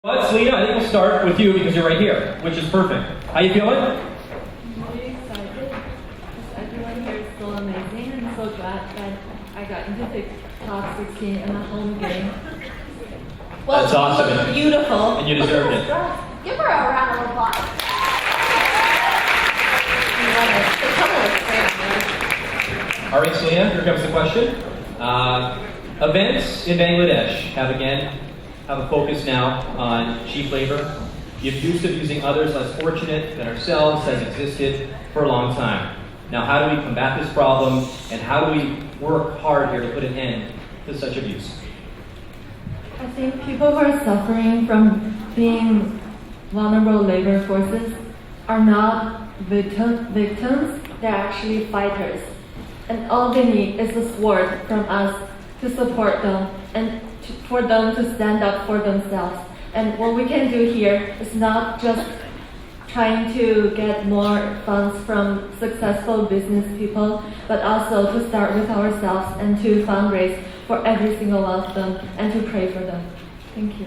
But Selena, I think we'll start with you because you're right here, which is perfect. How you feeling? I'm really excited. Everyone here is so amazing. I'm so glad that I got into the top 16 in a home game. Well, That's awesome. Beautiful. And you deserved it. Give her a round of applause. The color is great. All right, Selena, here comes the question. Events in Bangladesh have a focus now on cheap labor. The abuse of using others less fortunate than ourselves has existed for a long time. Now, how do we combat this problem, and how do we work hard here to put an end to such abuse? I think people who are suffering from being vulnerable labor forces are not victims, they're actually fighters. And all they need is a sword from us to support them and for them to stand up for themselves. And what we can do here is not just trying to get more funds from successful business people, but also to start with ourselves and to fundraise for every single one of them and to pray for them. Thank you.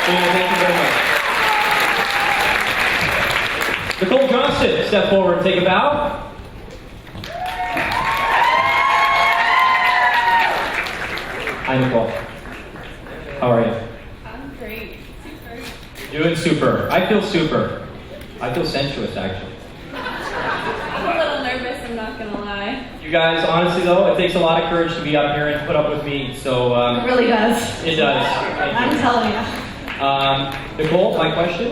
Selena, thank you very much. Nicole Johnston, step forward and take a bow. Hi, Nicole. How are you? I'm great. Super. Doing super. I feel super. I feel sensuous, actually. I'm a little nervous, I'm not gonna lie. You guys, honestly though, it takes a lot of courage to be up here and put up with me, so It really does. it does. I'm Thank telling you. you. Nicole, my question.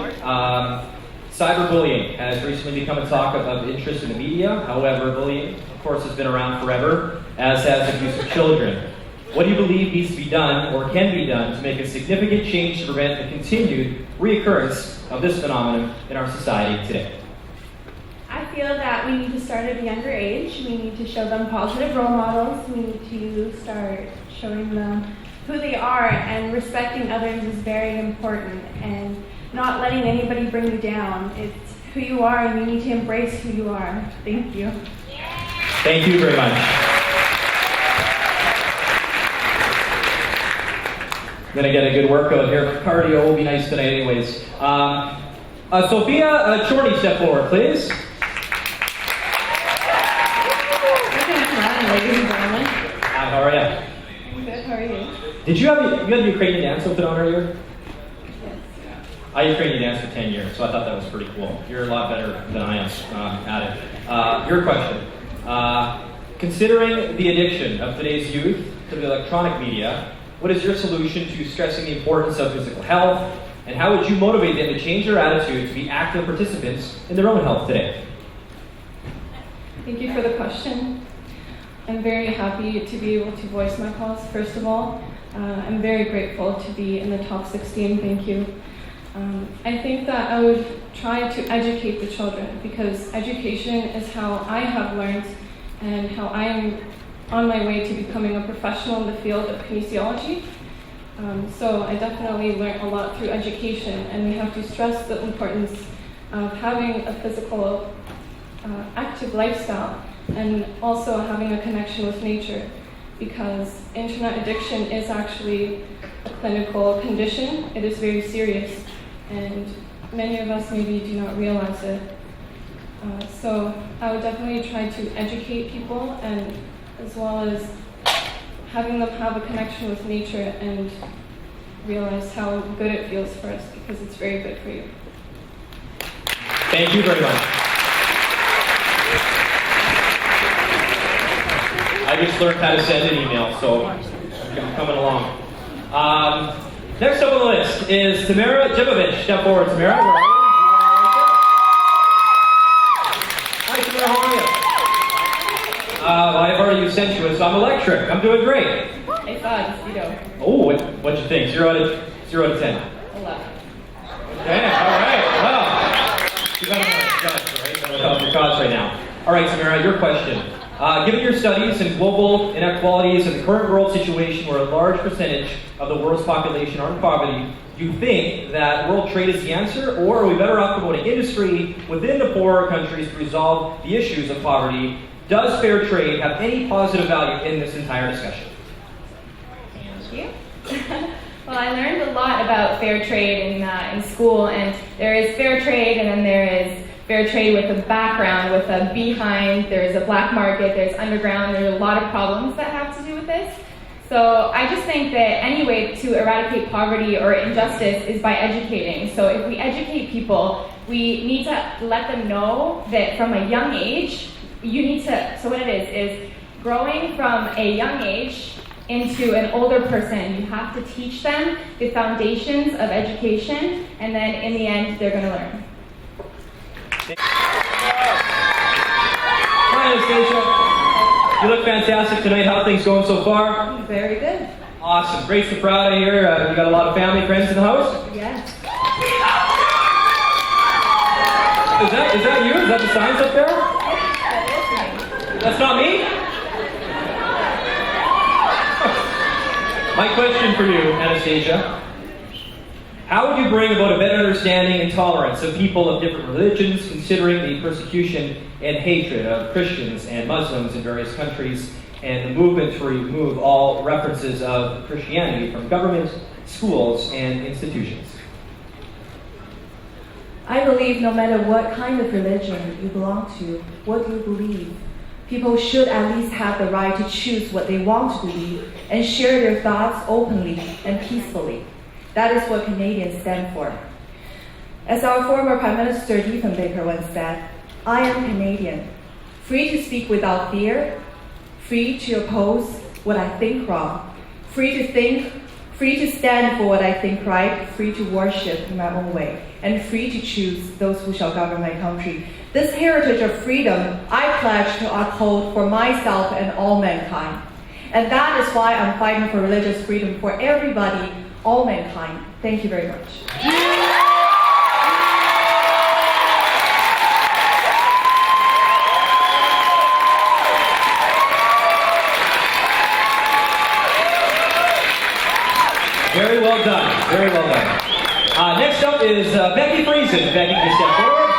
Cyberbullying has recently become a topic of interest in the media. However, bullying, of course, has been around forever, as has abuse of children. What do you believe needs to be done or can be done to make a significant change to prevent the continued reoccurrence of this phenomenon in our society today? I feel that we need to start at a younger age. We need to show them positive role models. We need to start showing them who they are, and respecting others is very important, and not letting anybody bring you down. It's who you are, and you need to embrace who you are. Thank you. Thank you very much. I'm gonna get a good workout here. My cardio will be nice tonight anyways. Sophia Chorney, step forward, please. Ladies and gentlemen. Hi, how are you? I'm good. How are you? Did you have a Ukrainian dance outfit on earlier? Yes. I Ukrainian danced for 10 years, so I thought that was pretty cool. You're a lot better than I am at it. Your question. Considering the addiction of today's youth to the electronic media, what is your solution to stressing the importance of physical health, and how would you motivate them to change their attitude to be active participants in their own health today? Thank you for the question. I'm very happy to be able to voice my cause, first of all. I'm very grateful to be in the top 16, thank you. I think that I would try to educate the children, because education is how I have learned and how I am on my way to becoming a professional in the field of kinesiology. So I definitely learned a lot through education, and we have to stress the importance of having a physical, active lifestyle, and also having a connection with nature, because internet addiction is actually a clinical condition. It is very serious, and many of us maybe do not realize it. So I would definitely try to educate people, and as well as having them have a connection with nature and realize how good it feels for us, because it's very good for you. Thank you very much. I just learned how to send an email, so I'm coming along. Next up on the list is Tamara Jebovich. Step forward, Tamara. Where are you? Hi, Tamara. How are you? Well, I've already used sensuous, so I'm electric. I'm doing great. I thought, you know, Oh, what'd you think? 0 out of 10. 11. Okay, all right. Well, you got to judge, right? That'll help your cause right now. All right, Samara, your question. Given your studies in global inequalities and the current world situation where a large percentage of the world's population are in poverty, do you think that world trade is the answer, or are we better off promoting industry within the poorer countries to resolve the issues of poverty? Does fair trade have any positive value in this entire discussion? Thank you. Well, I learned a lot about fair trade in school, and there is fair trade, and then there is fair trade with a background, with a behind, there's a black market, there's underground, there's a lot of problems that have to do with this. So I just think that any way to eradicate poverty or injustice is by educating. So if we educate people, we need to let them know that from a young age, you need to, so what it is growing from a young age into an older person, you have to teach them the foundations of education, and then in the end, they're going to learn. Hi, Anastasia. You look fantastic tonight. How are things going so far? Very good. Awesome. Great to proud of here. You got a lot of family, friends in the house? Yes. Is that you? Is that the signs up there? That is me. That's not me? My question for you, Anastasia. How would you bring about a better understanding and tolerance of people of different religions, considering the persecution and hatred of Christians and Muslims in various countries, and the movement to remove all references of Christianity from government, schools, and institutions? I believe no matter what kind of religion you belong to, what you believe, people should at least have the right to choose what they want to believe and share their thoughts openly and peacefully. That is what Canadians stand for. As our former Prime Minister Diefenbaker once said, I am Canadian, free to speak without fear, free to oppose what I think wrong, free to think, free to stand for what I think right, free to worship in my own way, and free to choose those who shall govern my country. This heritage of freedom I pledge to uphold for myself and all mankind. And that is why I'm fighting for religious freedom for everybody, all mankind. Thank you very much. Very well done. Very well done. Next up is Becky Friesen. Becky, can you step forward?